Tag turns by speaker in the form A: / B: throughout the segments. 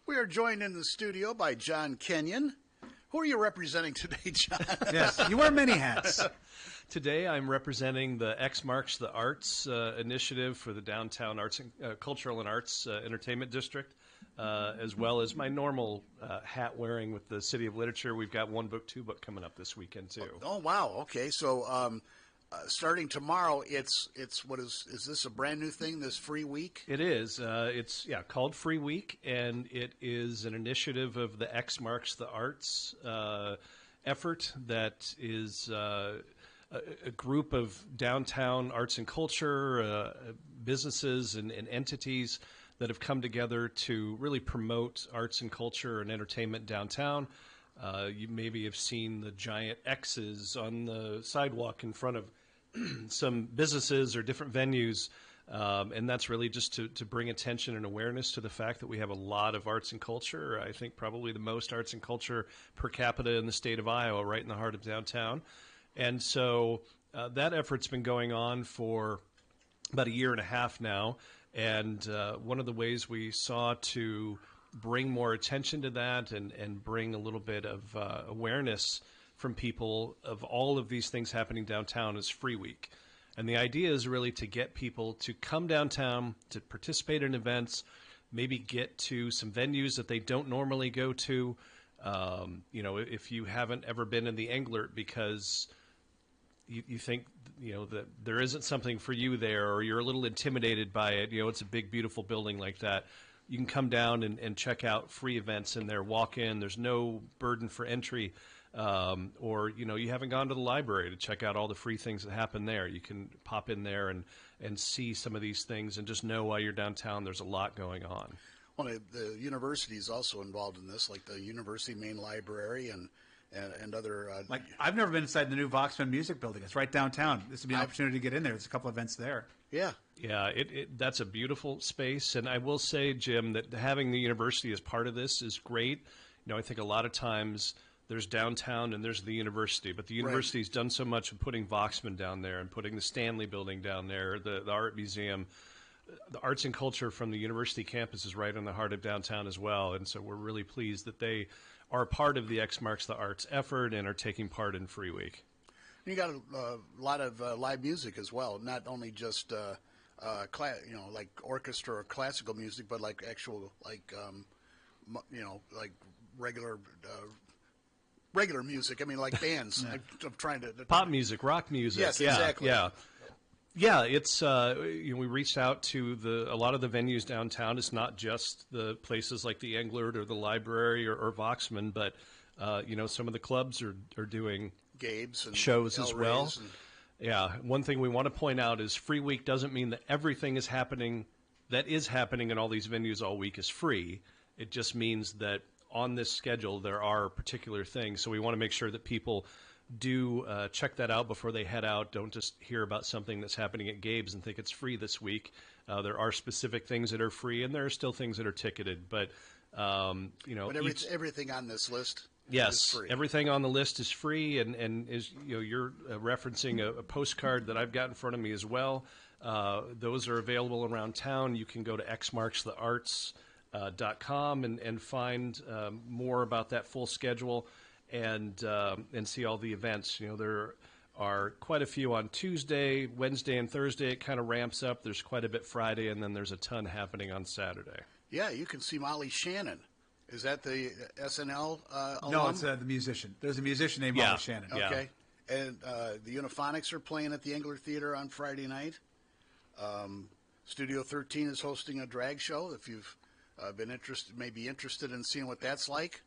A: We are joined in the studio by John Kenyon. Who are you representing today, John?
B: Yes, you wear many hats.
C: Today I'm representing the X Marks the Arts initiative for the Downtown Arts and Cultural and Arts Entertainment District, as well as my normal hat wearing with the City of Literature. We've got One Book, Two Book coming up this weekend too.
A: Oh wow! Okay, so starting tomorrow, it's what is this a brand new thing? This free week?
C: It is. It's called Free Week, and it is an initiative of the X Marks the Arts effort that is. A group of downtown arts and culture businesses and entities that have come together to really promote arts and culture and entertainment downtown. You maybe have seen the giant X's on the sidewalk in front of some businesses or different venues, and that's really just to bring attention and awareness to the fact that we have a lot of arts and culture. I think probably the most arts and culture per capita in the state of Iowa, right in the heart of downtown. And so that effort's been going on for about a year and a half now. And one of the ways we saw to bring more attention to that and bring a little bit of awareness from people of all of these things happening downtown is Free Week. And the idea is really to get people to come downtown, to participate in events, maybe get to some venues that they don't normally go to. If you haven't ever been in the Englert because you think, that there isn't something for you there, or you're a little intimidated by it, it's a big, beautiful building like that. You can come down and check out free events in there, walk in. There's no burden for entry. Or, you haven't gone to the library to check out all the free things that happen there. You can pop in there and see some of these things and just know while you're downtown there's a lot going on.
A: Well, the university is also involved in this, like the university main library and other.
B: Like, I've never been inside the new Voxman Music Building. It's right downtown. This would be an opportunity to get in there. There's a couple events there.
A: Yeah.
C: Yeah, that's a beautiful space. And I will say, Jim, that having the university as part of this is great. I think a lot of times there's downtown and there's the university, but the university's done so much of putting Voxman down there and putting the Stanley Building down there, the Art Museum. The arts and culture from the university campus is right in the heart of downtown as well. And so we're really pleased that they are part of the X Marks the Arts effort and are taking part in Free Week.
A: You got a lot of live music as well, not only just like orchestra or classical music, but like actual like regular music. I mean, like bands. I'm trying to
C: pop music, rock music.
A: Yes, exactly.
C: Yeah, it's we reached out to a lot of the venues downtown. It's not just the places like the Englert or the library or Voxman, but some of the clubs are doing
A: Gabe's and
C: shows
A: El
C: as well.
A: Rey's
C: Yeah, one thing we want to point out is Free Week doesn't mean that everything is happening in all these venues all week is free. It just means that on this schedule there are particular things. So we want to make sure that people do check that out before they head out. Don't just hear about something that's happening at Gabe's and think it's free this week. There are specific things that are free, and there are still things that are ticketed. But
A: everything on this list.
C: Yes,
A: is free.
C: Everything on the list is free, and is you're referencing a postcard that I've got in front of me as well. Those are available around town. You can go to xmarksthearts.com and find more about that full schedule. And see all the events. There are quite a few on Tuesday, Wednesday, and Thursday. It kind of ramps up. There's quite a bit Friday, and then there's a ton happening on Saturday.
A: Yeah, you can see Molly Shannon. Is that the SNL alum?
B: No, it's the musician. There's a musician named Molly Shannon.
A: Okay. Yeah. And the Euphonics are playing at the Englert Theater on Friday night. Studio 13 is hosting a drag show. If you've may be interested in seeing what that's like.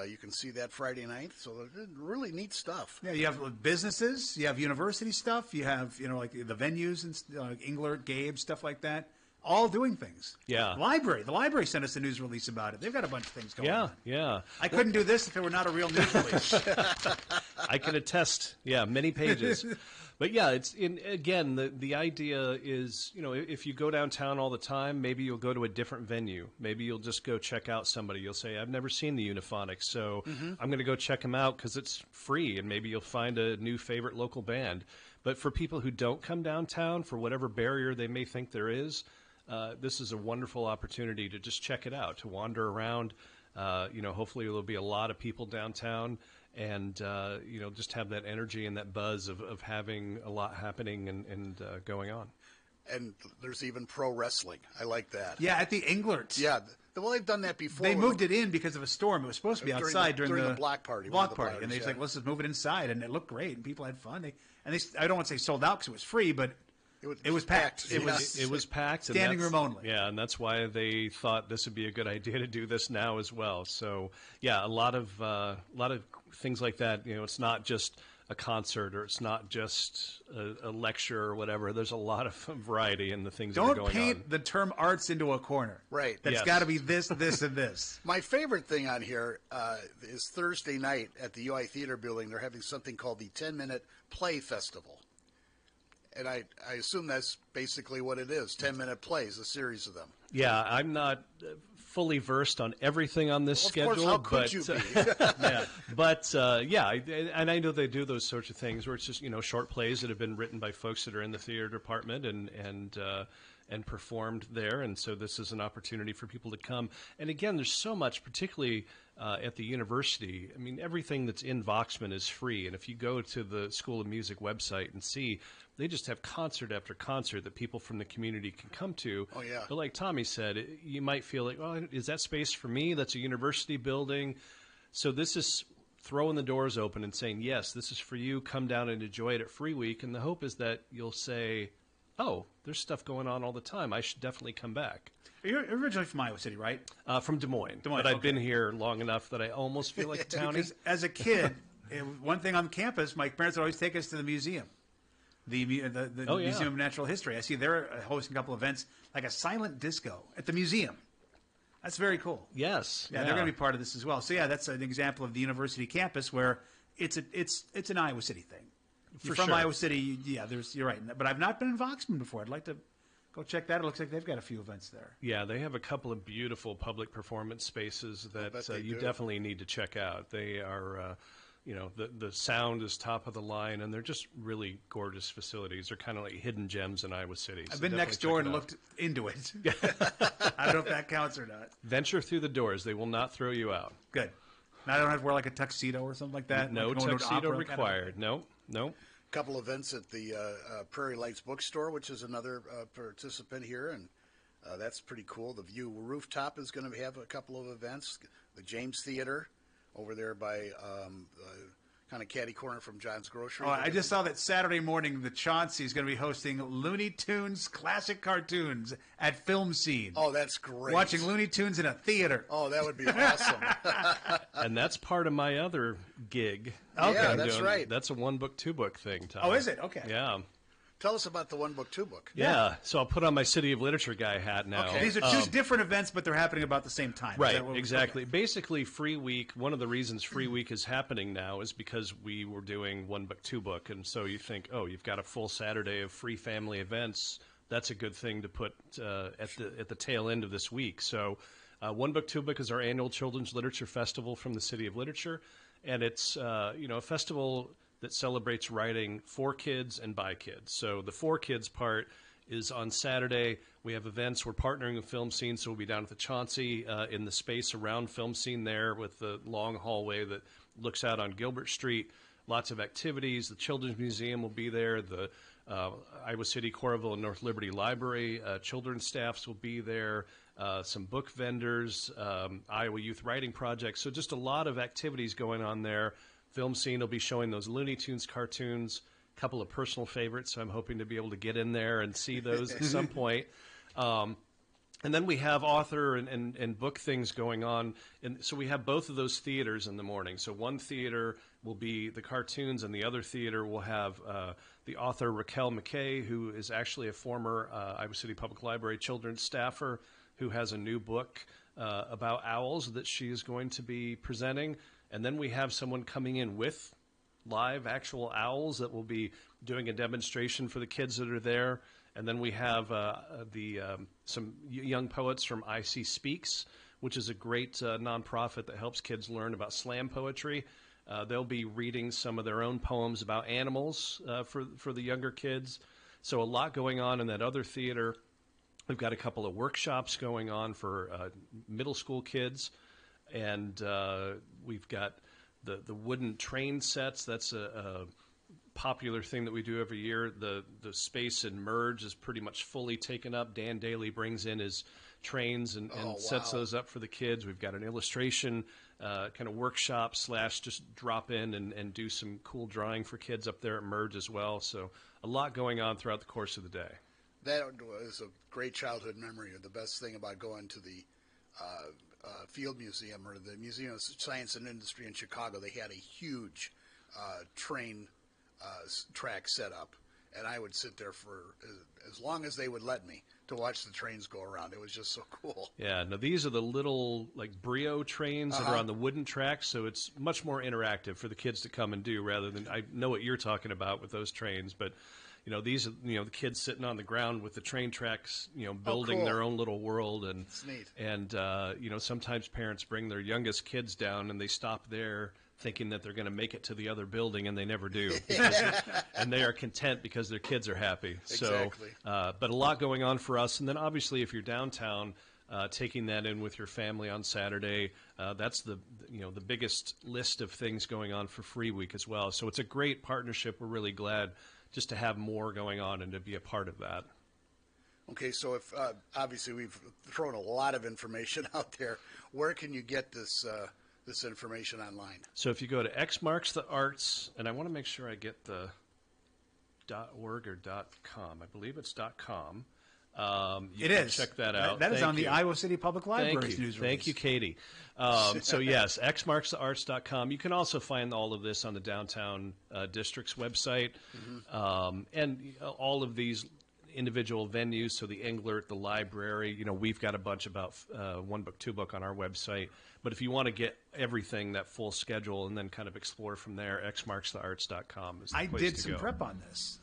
A: You can see that Friday night. So really neat stuff.
B: Yeah, you have businesses, you have university stuff, you have like the venues and like Englert, Gabe, stuff like that. All doing things.
C: Yeah.
B: The library sent us a news release about it. They've got a bunch of things going on.
C: Yeah.
B: I couldn't do this if it were not a real news release.
C: I can attest. Yeah, many pages. But yeah, the idea is, if you go downtown all the time, maybe you'll go to a different venue. Maybe you'll just go check out somebody. You'll say, I've never seen the Euphonics, so I'm going to go check them out because it's free, and maybe you'll find a new favorite local band. But for people who don't come downtown, for whatever barrier they may think there is, this is a wonderful opportunity to just check it out, to wander around. Hopefully there'll be a lot of people downtown, and just have that energy and that buzz of having a lot happening and going on.
A: And there's even pro wrestling. I like that.
B: Yeah, at the Englert.
A: Yeah. Well, they've done that before.
B: They moved it in because of a storm. It was supposed to be outside during
A: the block party.
B: Block party, and they said, "Let's just move it inside," and it looked great, and people had fun. I don't want to say sold out because it was free, but it was packed.
C: It was packed.
B: Standing room only.
C: Yeah, and that's why they thought this would be a good idea to do this now as well. So yeah, a lot of things like that. It's not just a concert, or it's not just a lecture or whatever. There's a lot of variety in the things that are going on.
B: Don't paint the term arts into a corner.
A: Right.
B: That's got to be this, this, and this.
A: My favorite thing on here is Thursday night at the UI Theater Building. They're having something called the 10-Minute Play Festival. And I assume that's basically what it is, 10-minute plays, a series of them.
C: Yeah, I'm not fully versed on everything on this schedule.
A: Of course, how could you be?
C: Yeah, but and I know they do those sorts of things where it's just short plays that have been written by folks that are in the theater department and performed there, and so this is an opportunity for people to come. And again, there's so much, particularly at the university. I mean, everything that's in Voxman is free, and if you go to the School of Music website and see, they just have concert after concert that people from the community can come to.
A: Oh, yeah.
C: But like Tommy said, you might feel like, well, is that space for me? That's a university building. So this is throwing the doors open and saying, yes, this is for you. Come down and enjoy it at Free Week. And the hope is that you'll say, oh, there's stuff going on all the time. I should definitely come back.
B: You're originally from Iowa City, right?
C: From Des Moines. But I've been here long enough that I almost feel like a townie.
B: Because as a kid, one thing on campus, my parents would always take us to the museum. The Museum of Natural History. I see they're hosting a couple events, like a silent disco at the museum. That's very cool.
C: Yes.
B: Yeah, they're going to be part of this as well. So yeah, that's an example of the university campus where it's an Iowa City thing. You're from Iowa City, you're right. But I've not been in Voxman before. I'd like to go check that. It looks like they've got a few events there.
C: Yeah, they have a couple of beautiful public performance spaces that you definitely need to check out. They are. The sound is top of the line, and they're just really gorgeous facilities. They're kind of like hidden gems in Iowa City.
B: I've been next door and looked into it. I don't know if that counts or not.
C: Venture through the doors. They will not throw you out.
B: Good. Now I don't have to wear like a tuxedo or something like that?
C: No
B: like
C: tuxedo required. No.
A: Couple events at the Prairie Lights Bookstore, which is another participant here, and that's pretty cool. The View Rooftop is going to have a couple of events. The James Theater over there by kind of catty corner from John's Grocery.
B: Oh, I just saw that Saturday morning the Chauncey is going to be hosting Looney Tunes classic cartoons at Film Scene.
A: Oh, that's great.
B: Watching Looney Tunes in a theater.
A: Oh, that would be awesome.
C: And that's part of my other gig.
A: Okay, yeah, that's right.
C: That's a one book, two book thing, Tom.
B: Oh, is it? Okay.
C: Yeah.
A: Tell us about the one book, two book.
C: Yeah. So I'll put on my City of Literature guy hat now.
A: Okay.
B: These are two different events, but they're happening about the same time.
C: Right, exactly. Okay. Basically, Free Week, one of the reasons Free Week is happening now is because we were doing one book, two book. And so you think, oh, you've got a full Saturday of free family events. That's a good thing to put at the tail end of this week. So one book, two book is our annual Children's Literature Festival from the City of Literature. And it's a festival that celebrates writing for kids and by kids. So the for kids part is on Saturday. We have events. We're partnering with Film Scene, so we'll be down at the Chauncey in the space around Film Scene there with the long hallway that looks out on Gilbert Street. Lots of activities. The Children's Museum will be there. The Iowa City, Coralville, and North Liberty Library children's staffs will be there. Some book vendors, Iowa Youth Writing Project. So just a lot of activities going on there. Film Scene will be showing those Looney Tunes cartoons, a couple of personal favorites, so I'm hoping to be able to get in there and see those at some point. And then we have author and book things going on. And so we have both of those theaters in the morning. So one theater will be the cartoons, and the other theater will have the author Raquel McKay, who is actually a former Iowa City Public Library children's staffer who has a new book about owls that she is going to be presenting. And then we have someone coming in with live actual owls that will be doing a demonstration for the kids that are there. And then we have some young poets from IC Speaks, which is a great nonprofit that helps kids learn about slam poetry. They'll be reading some of their own poems about animals for the younger kids. So a lot going on in that other theater. We've got a couple of workshops going on for middle school kids, and we've got the wooden train sets. That's a popular thing that we do every year. The space in Merge is pretty much fully taken up. Dan Daly brings in his trains and sets those up for the kids. We've got an illustration kind of workshop / just drop in and do some cool drawing for kids up there at Merge as well. So a lot going on throughout the course of the day.
A: That was a great childhood memory. The best thing about going to the Field Museum or the Museum of Science and Industry in Chicago, they had a huge train track set up, and I would sit there for as long as they would let me to watch the trains go around. It was just so cool.
C: Yeah, now these are the little like Brio trains that are on the wooden tracks, so it's much more interactive for the kids to come and do rather than, I know what you're talking about with those trains, but these are, the kids sitting on the ground with the train tracks, building their own little world. And
A: it's neat.
C: And, sometimes parents bring their youngest kids down and they stop there thinking that they're going to make it to the other building, and they never do. And they are content because their kids are happy.
A: Exactly.
C: So, but a lot going on for us. And then obviously if you're downtown, taking that in with your family on Saturday, that's the biggest list of things going on for Free Week as well. So it's a great partnership. We're really glad just to have more going on and to be a part of that.
A: Okay, so if obviously we've thrown a lot of information out there, where can you get this this information online?
C: So if you go to X Marks the Arts, and I want to make sure I get the .org or .com. I believe it's .com. You can check that out.
B: That is on the Iowa City Public Library's news release.
C: Thank you, Katie. So yes, xmarksthearts.com. You can also find all of this on the Downtown District's website. And all of these individual venues, so the Englert, the library, we've got a bunch about One Book, Two Book on our website. But if you want to get everything, that full schedule, and then kind of explore from there, xmarksthearts.com is the place to go.
B: I did some prep on this.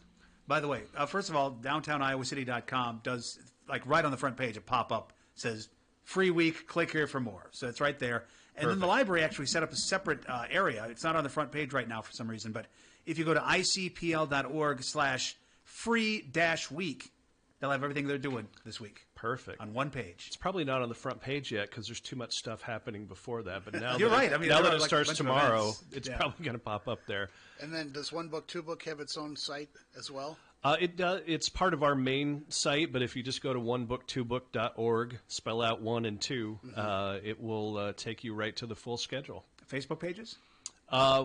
B: By the way, first of all, downtowniowacity.com does, like right on the front page, a pop-up says, Free Week, click here for more. So it's right there. And then the library actually set up a separate area. It's not on the front page right now for some reason, but if you go to icpl.org/free-week, they'll have everything they're doing this week.
C: Perfect.
B: On one page.
C: It's probably not on the front page yet because there's too much stuff happening before that. But now
B: You're right.
C: Now that it starts tomorrow, it's probably going to pop up there.
A: And then does One Book, Two Book have its own site as well?
C: It does. It's part of our main site, but if you just go to onebooktwobook.org, spell out 1 and 2, it will take you right to the full schedule.
B: Facebook pages?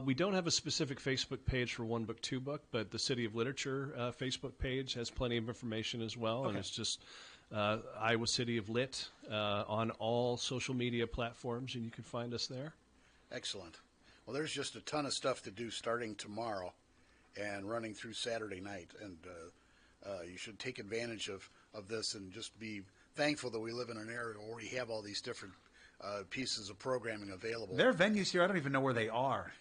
C: We don't have a specific Facebook page for One Book, Two Book, but the City of Literature Facebook page has plenty of information as well, and it's just Iowa City of Lit on all social media platforms, and you can find us there.
A: Excellent. Well, there's just a ton of stuff to do starting tomorrow and running through Saturday night, and you should take advantage of this and just be thankful that we live in an area where we have all these different pieces of programming available.
B: There are venues here. I don't even know where they are.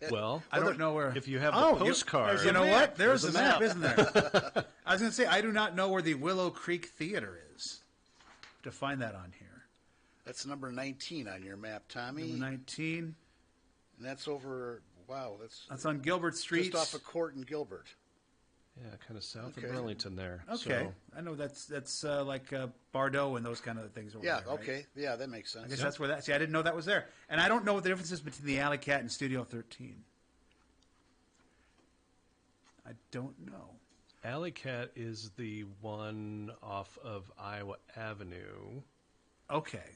C: Well,
B: I don't know where.
C: If you have the postcard.
B: You know what? There's a map, isn't there? I was going to say, I do not know where the Willow Creek Theater is. To find that on here.
A: That's number 19 on your map, Tommy.
B: Number 19.
A: And that's over,
B: that's on Gilbert Street.
A: Just off of Court and Gilbert.
C: Yeah, kind of south of Burlington there.
B: Okay.
C: So,
B: I know that's like Bardo and those kind of things over there, right?
A: Okay. Yeah, that makes sense.
B: I guess that's where that... See, I didn't know that was there. And I don't know what the difference is between the Alley Cat and Studio 13. I don't know.
C: Alley Cat is the one off of Iowa Avenue.
B: Okay.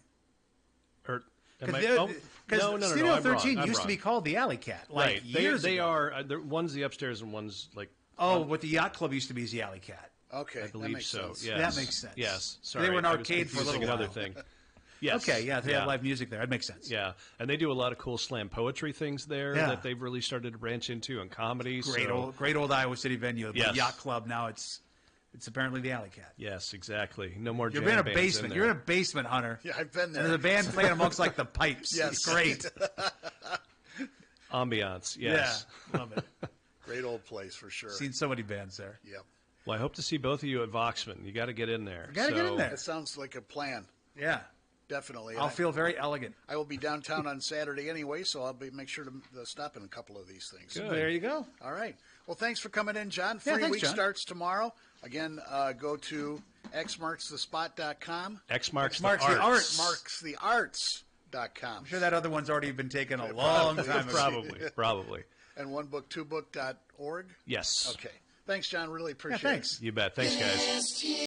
C: Or...
B: Because Studio 13
C: I'm
B: used
C: wrong.
B: to be called the Alley Cat.
C: Right.
B: Years
C: they
B: ago.
C: are. One's the upstairs and one's like...
B: what the Yacht Club used to be is the Alley Cat.
A: Okay,
C: I believe so.
A: Sense.
C: Yes.
B: That makes sense.
C: Yes. Sorry,
B: They were an
C: I was
B: arcade for a little
C: confusing
B: while.
C: another thing. Yes.
B: Okay, yeah, they have live music there. That makes sense.
C: Yeah, and they do a lot of cool slam poetry things there that they've really started to branch into, and comedy.
B: Great old Iowa City venue.
C: Yes.
B: The Yacht Club, now it's apparently the Alley Cat.
C: Yes, exactly. No more
B: You're
C: jam
B: in a
C: bands
B: basement.
C: in
B: You're in
C: there.
B: a basement, Hunter.
A: Yeah, I've been there.
B: And there's a band playing amongst like the pipes.
A: Yes.
B: It's great.
C: Ambiance, yes.
B: Yeah, love it.
A: Great old place for sure.
B: Seen so many bands there.
A: Yep.
C: Well, I hope to see both of you at Voxman. You got to get in there.
B: Got to get in there.
A: That sounds like a plan.
B: Yeah.
A: Definitely.
B: I'll feel very elegant.
A: I will be downtown on Saturday anyway, so I'll make sure to stop in a couple of these things.
C: Good.
B: There you go.
A: All right. Well, thanks for coming in, John.
B: Yeah,
A: Free
B: thanks,
A: Week
B: John.
A: starts tomorrow. Again, go to xmarksthespot.com.
C: X marks the
B: Marks the
C: arts.
B: arts.
A: Marksthearts.com.
B: I'm sure that other one's already been taken a long time ago.
C: Probably.
A: And onebook2book.org.
C: Yes.
A: Okay. Thanks, John. Really appreciate
B: Thanks.
C: You bet. Thanks, guys.